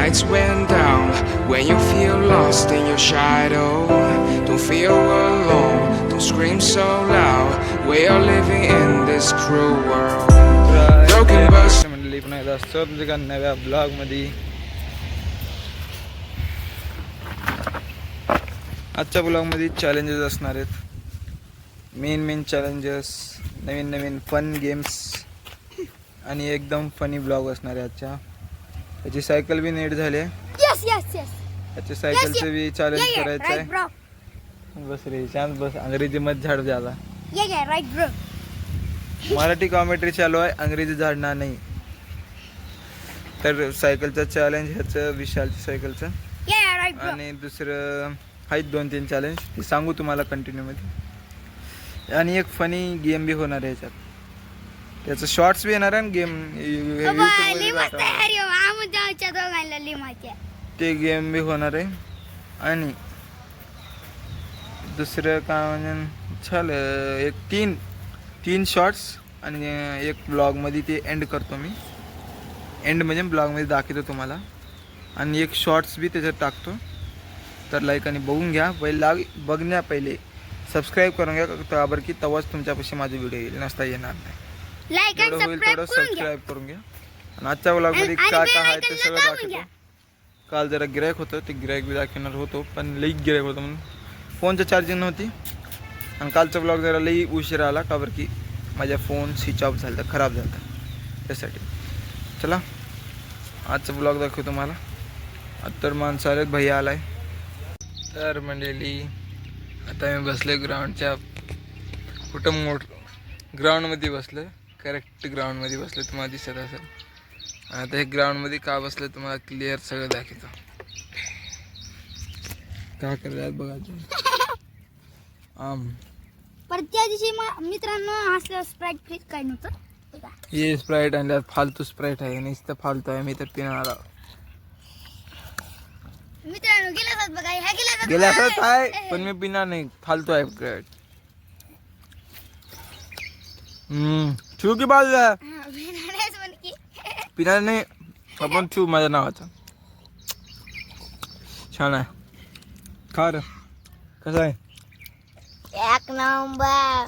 lights went down when you feel lost in your shadow. Don't feel alone, don't scream so loud. We are living in this cruel world. Broken bus. मंडळी पुन्हा एकदा सब जगा नव्या blog मध्ये. आजच्या blog मध्ये challenges असणार आहेत. मेन चॅलेंजेस, नवीन फन गेम्स आणि एकदम फनी ब्लॉग असणार आहे आजच्या. याची सायकल बी नीट झाली आहे. याच्या सायकलचं बी चॅलेंज करायचं आहे. बस रे शांत बस. अंग्रेजी मध्ये झाड द्याला. मराठी कॉमेंट्री चालू आहे, अंग्रेजी झाडणार नाही. तर सायकलचं चॅलेंज ह्याचं विशालच्या सायकलचं आणि दुसरं आहेत 2-3 चॅलेंज ते सांगू तुम्हाला कंटिन्यू मध्ये. आणि एक फनी गेम बी होणार आहे याच्यात. त्याचं शॉर्ट्स बी येणार आहे गेम ते गेम बी होणार आहे. आणि दुसरं काय म्हणजे झालं एक 3 शॉर्ट्स आणि एक ब्लॉगमध्ये ते एंड करतो मी. एंड म्हणजे ब्लॉगमध्ये दाखवतो तुम्हाला. आणि एक शॉर्ट्स बी त्याच्यात टाकतो. तर लाईक आणि बघून घ्या. बघण्या पहिले सबस्क्राईब करून घ्या त्यावर की तेव्हाच तुमच्यापाशी माझे व्हिडिओ येईल, नसता येणार नाही. जेवढं होईल तेवढं सबस्क्राईब करून घ्या. आणि आजच्या ब्लॉगमध्ये काय काय आहे ते सगळं दाखवतो. काल जरा गिरायक होतं, ते गिरायक बी दाखवणार होतो पण लई गिरायक होतं म्हणून फोनचं चार्जिंग नव्हती. आणि कालचा ब्लॉग जरा लई उशीर आला का बरं की माझा फोन स्विच ऑफ झाला, खराब झाला. त्यासाठी चला आजचा ब्लॉग दाखवतो तुम्हाला. तर माणसं आलेत, भैया आलाय. तर मंडळी आता मी बसले ग्राउंडच्या कुठं ग्राउंडमध्ये बसलं. करेक्ट ग्राउंडमध्ये बसलं, तुम्हाला दिसत असेल. आता हे ग्राउंडमध्ये का बसलं तुम्हाला क्लिअर सगळं दाखवतो. काय करतात बघा. पर त्या दिवशी मित्रांनो असलं स्प्राईट फ्रीज काय नव्हतं. हे स्प्राईट आणल्यात फालतू स्प्राईट आहे, नुसतं फालतू आहे. मी तर पिणार आला मित्रांनो. गिलासात बघा, ह्या गिलासात आहे पण मी पिणार नाही, फालतू आहे स्प्राईट. ठेवू की बाजूला, पिणार नाही आपण. ठेवू माझ्या नावाचा. छान आहे. खा रे, कसं आहे. 1 नंबर.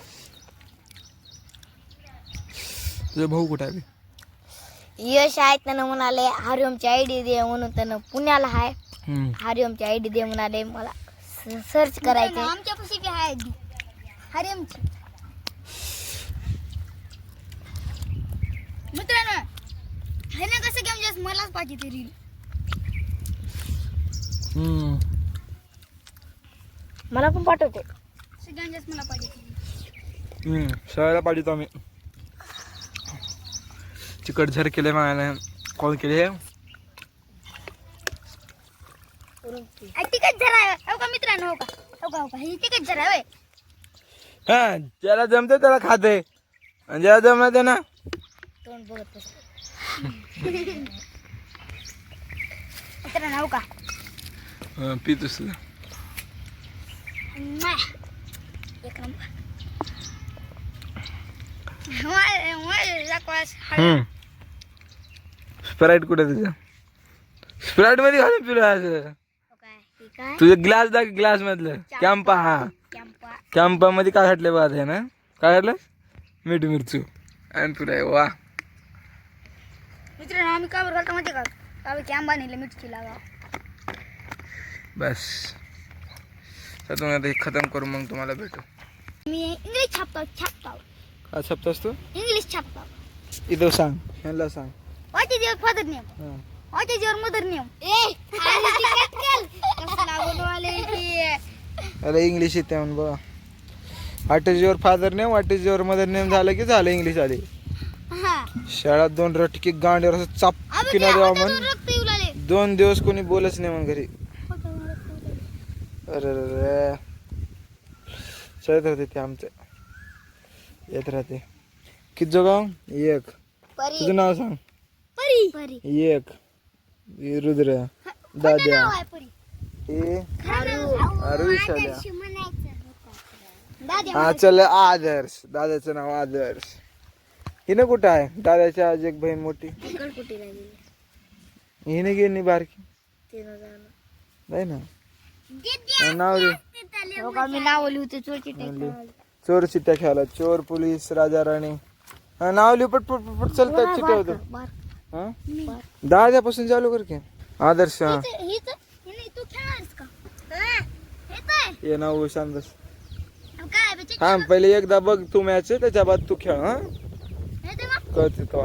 तुझा भाऊ कुठे आहे. यश आहे त्यानं म्हणाले हरिओमची आयडी दे म्हणून. त्यानं पुण्याला आहे. हरिओमची आयडी दे म्हणाले. मला सर्च करायचं. आमच्या पाशी बी आहे आयडी हरिओमची. मित्रांनो हे ना कसं गेम जास्त मलाच पाहिजे ते रील. मला पण पाठवते. सगळ्यात जास्त मला पाहिजे. शाळेला पाठवतो आम्ही. चिकट झर केले मला कॉल केले. तिकट झरा हो का मित्रांनो. हो का ही तिकट झरा होय. हा ज्याला जमते त्याला खाते आणि ज्याला जमत ना तोंड बघत बसतो. मित्रांनो हो का पितोस. एक नंबर. स्प्राईट कुठे तुझ्या. स्प्राईट मध्ये घालून पिलो. तुझे ग्लास दाख, ग्लास मधलं कॅम्पा. हा कॅम्पा मध्ये काय घातलं बाद आहे ना. काय घातलं मीठ मिरचू आणि तुला. वा मित्रांनो आम्ही का बरं घालतो माहिती का. कॅम्पा नेलं मिरची लावा. बस तर तुम्ही आता हे खतम करू मग तुम्हाला भेटू. मी इंग्लिश छापतो. काय छापतोस तू. इंग्लिश छापतो. इथं सांग, ह्याला सांग. What is your father name? What is your mother name? अरे इंग्लिश येते म्हणून बघा. What is your father name, what is your mother name झालं की झालं इंग्लिश आली. शाळेत 2 रटकी गांडीवर असं चापकीना द्यावा म्हण. 2 दिवस कोणी बोलच नाही मग घरी. अरे शाळेत राहते ते आमचं. येत राहते. किती जोगाव. 1. तुझं नाव सांग. एक. रुद्र. दाद्या. हा चल आदर्श. दादाचं नाव आदर्श. हिने कुठं आहे. दादाची आज एक बहीण मोठी. हिने गेली बारकी. नाही ना नाव दे. मी नाव लिहिते चोर चिट्ट्या चोर चिट्ट्या खेळायला चोर पोलीस राजा राणी. हा नाव लिहू पट पट पट चलतात चिट्ट्या होतं. हा 10 चालू कर की आदर्श. हा तू खेळास का ये नाव शांत बस. हा पहिले एकदा बघ तू मॅच त्याच्या बाद तू खेळ. हा कळते तो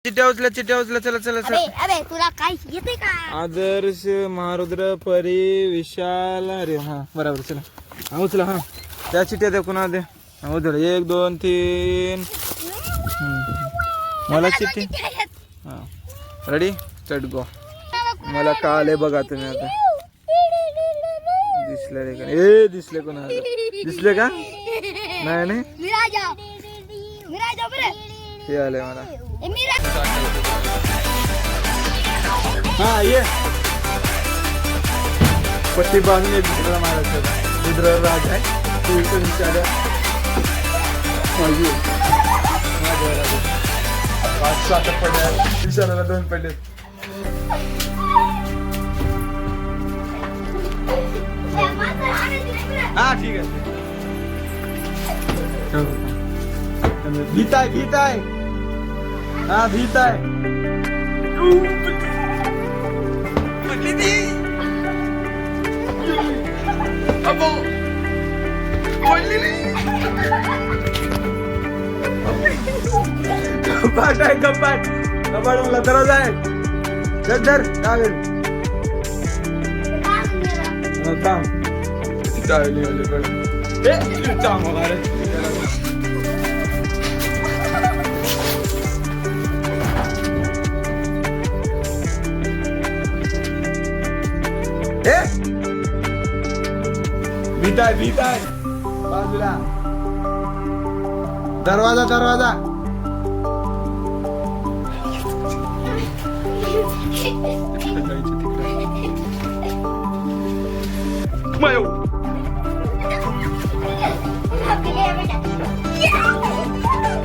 चिट्ट्या उचला चला चला चला. अरे तुला काय येते का आदर्श महारुद्र परी विशाल अरे हा बरोबर चला. हा उचला. हा त्या चिट्ट्या दे कुणा दे. हा उचल 1 2 3. मला चिठ्ठी. हा रेडी स्टार्ट गो. मला कळाले बघा तुम्ही आता. दिसले रे का ए दिसले कोणा दिसले का नाही नाही हे आले मला. हा ये पट्टी बांधून एक दुसऱ्याला मारायचं. रुद्र राज आहे तू इथं विचार 5-7 पडल्या विशालाला 2 पडले. हा ठीक आहे. भीत आहे हा भीत आहे. पडली ती अबो पडली कपाट आहे कपाट मला दरवाजा आहे. धर कागद काम चालली भीत आहे बाजूला. दरवाजा मायो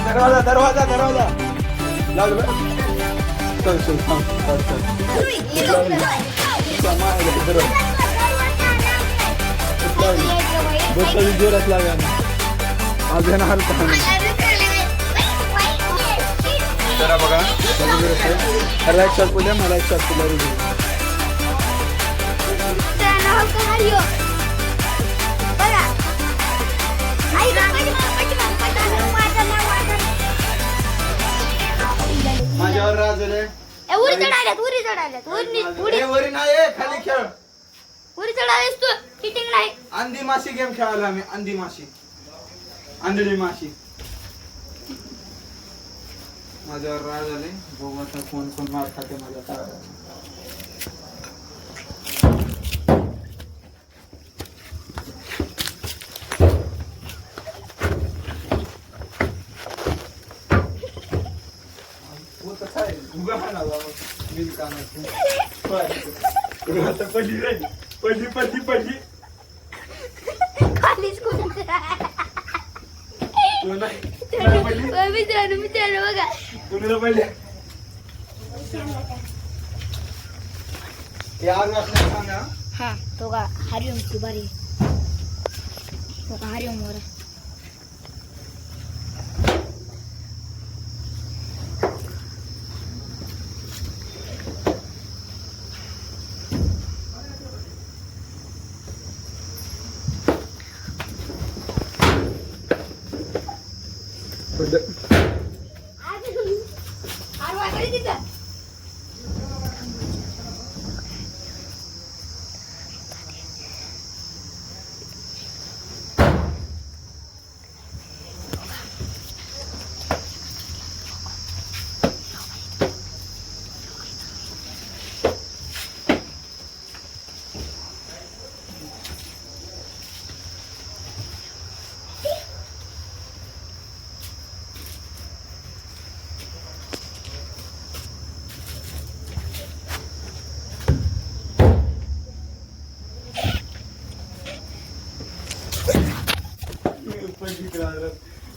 दरवाजा लागलं. चल जोरात लागा आज येणार. जरा बघा त्याला 1 शॉट पुल्या मला 1 शॉट पुल्या रुजू. माझ्यावर राज रे. वरी नाही खाली खेळ. उरी चढालीस तू चिटिंग नाही. अंधी माशी गेम खेळायला आम्ही. अंधी माशी अंधळी माशी. माझ्यावर राज आले बघू आता कोण मार खाते माझ्या. पडली खालीच मित्रांनो बघा कुणाला पडले सांगा. हा तो का हरिओमची बारी. तो का हरिओम वर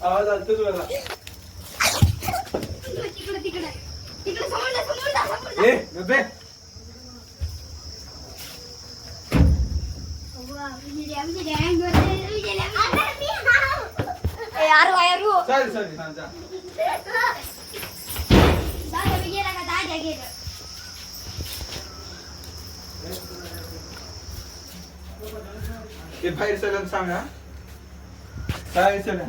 आवाज आलतोच मला. तिकडे समोर जा ते बाहेर सगळ्यांना सांगा काय सगळ्या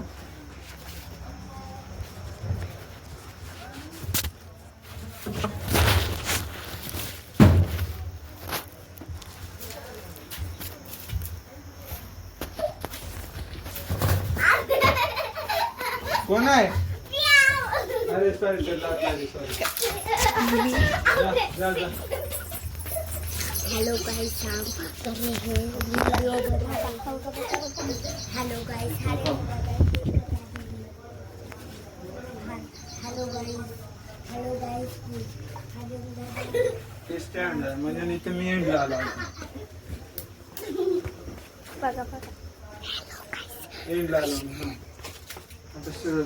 कोण आहे अरे सॉरी सॉरी हेलो गाइस हम कर रहे हैं video hello guys hello guys stand आहे म्हणजे नाही तर मी एंडला आला बघा बघा एंडला आलो मी आता सुरू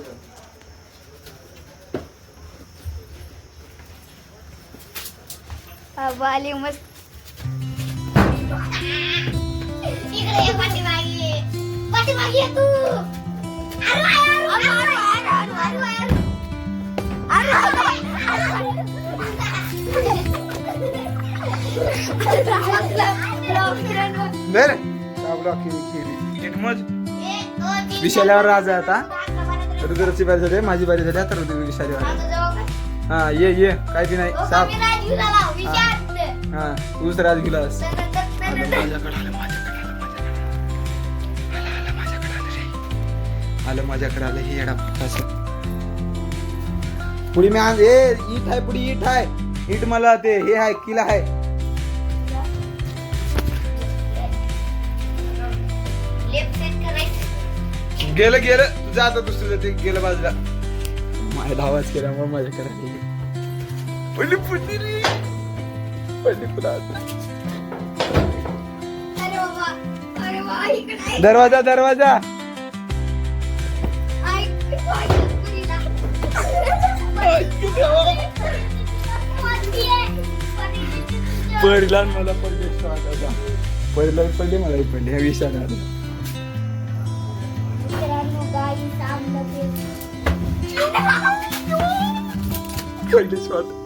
वाली मस्त इकडे ये पाठीमागे ये तू विशाल्यावर राजा आता रुद्रची बारी झाली माझी बारी झाली आता रुद्र विशाली हा ये काय ती नाही साप हा तूच राजगिलास आलं माझ्याकडे आलं हे येडा फुटाचं पुढे मी आज इट आहे पुढे इट आहे इट मला ते हे आहे किला आहे गेलं तुझं आता दुसरं ते गेलं बाजूला माझ्या आवाज केल्यामुळे माझ्याकडे पडली पुढली रे पडली पुढे दरवाजा पडला मला पडली मलाही पडली ह्या विषयाला पडली स्वाद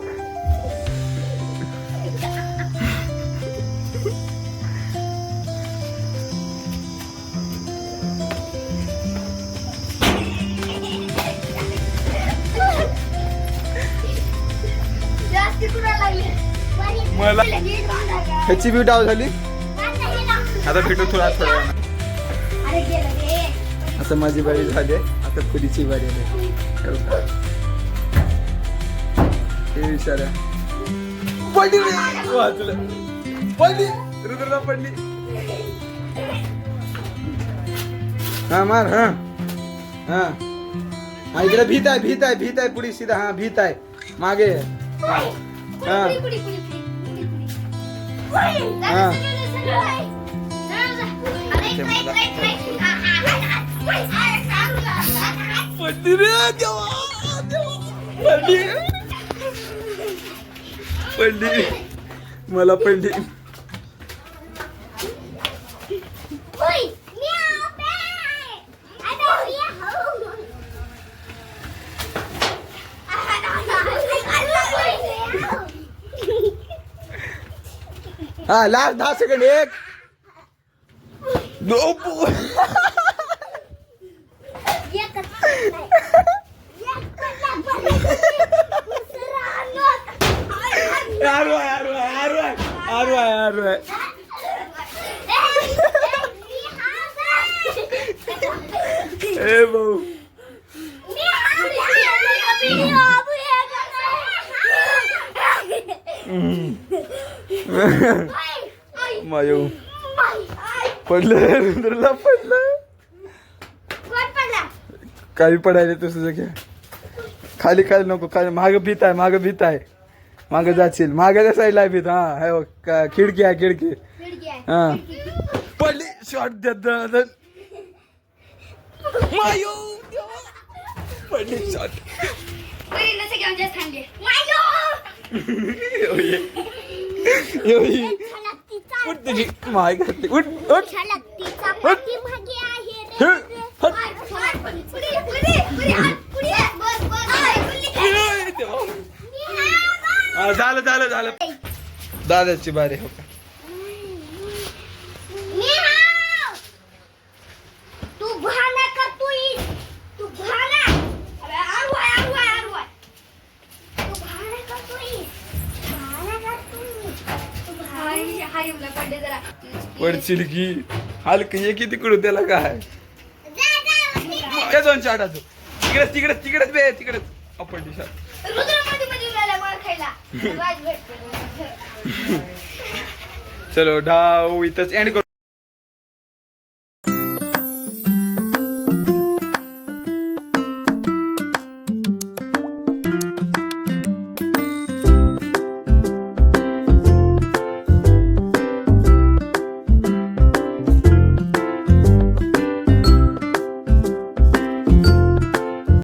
मला ह्याची बी डाव झाली आता भेटू थोड्या आता माझी बारी झाली आता पुरीची बारी आली हे विचारा पडली वाचलं पडली रुद्रला पडली हा मार हा इकडे भीत आहे पुढे सीधा हा भीत आहे मागे हा पडली रे पडली मला पडली हा लास्ट 10 सेकंड 1 2 ए भाऊ मायो पडलं रुद्रला पडलं काही पडायला तुझं घ्या खाली नको खाली माग भीत आहे माग जाशील मागाच्या साईडला आहे भीत हा खिडकी आहे खिडकी हा पडली शॉट देत मायो पडली शॉट उठ तुझी माय करते उठ उठ झालं झालं झालं दादाची बारी हो का पडशील की हलक ये किती कडू त्याला काय जाऊन चाटाचं तिकडेच तिकडेच तिकडेच बे तिकडेच आपण दिशा चलो डाव इथंच एंड करू